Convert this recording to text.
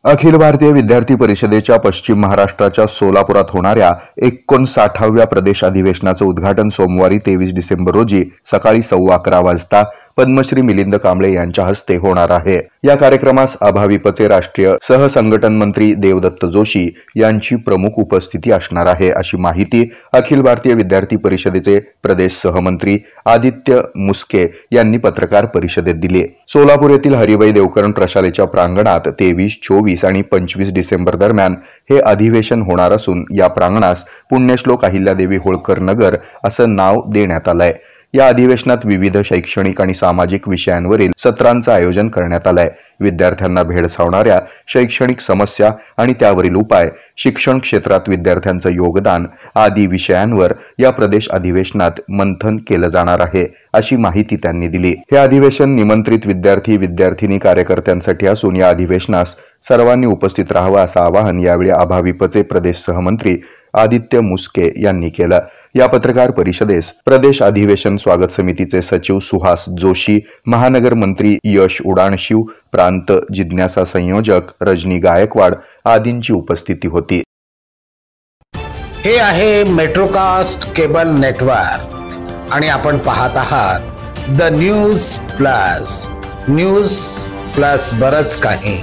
अखिल भारतीय विद्यार्थी परिषदेच्या पश्चिम महाराष्ट्राच्या सोलापुरात होणाऱ्या 59व्या प्रदेश अधिवेशनाचं उद्घाटन सोमवारी 23 डिसेंबर रोजी सकाळी 11:15 वाजता पद्मश्री मिलिंद कांबळे यांच्या हस्ते होणार आहे। या कार्यक्रमास अभाविपचे राष्ट्रीय सहसंघटन मंत्री देवदत्त जोशी यांची प्रमुख उपस्थिती असणार आहे, अशी माहिती अखिल भारतीय विद्यार्थी परिषदेचे प्रदेश सहमंत्री आदित्य मुस्के यांनी पत्रकार परिषदेत दिली। सोलापूर येथील हरिभाई देवकरण प्रशालेच्या प्रांगणात 23, 24 आणि 25 डिसेंबर दरम्यान हे अधिवेशन होणार असून या प्रांगणास पुण्यश्लोक अहिल्यादेवी होळकर नगर असं नाव देण्यात आलंय। या अधिवेशनात विविध शैक्षणिक आणि सामाजिक विषयांवरील सत्रांचं आयोजन करण्यात आलंय। विद्यार्थ्यांना भेडसावणाऱ्या शैक्षणिक समस्या आणि त्यावरील उपाय, शिक्षण क्षेत्रात विद्यार्थ्यांचं योगदान आदी विषयांवर या प्रदेश अधिवेशनात मंथन केलं जाणार आहे, अशी माहिती त्यांनी दिली। हे अधिवेशन निमंत्रित विद्यार्थी विद्यार्थिनी कार्यकर्त्यांसाठी असून या अधिवेशनास सर्वांनी उपस्थित राहावं असं आवाहन यावेळी अभाविपचे प्रदेश सहमंत्री आदित्य मुस्के यांनी केलं। या पत्रकार परिषदेस प्रदेश अधिवेशन स्वागत समितीचे सचिव सुहास जोशी, महानगर मंत्री यश उडाणशिव, प्रांत जिज्ञासा संयोजक रजनी गायकवाड आदींची उपस्थिती होती। हे आहे मेट्रोकास्ट केबल नेटवर्क आणि आपण पाहत आहात द न्यूज प्लस बरच काही।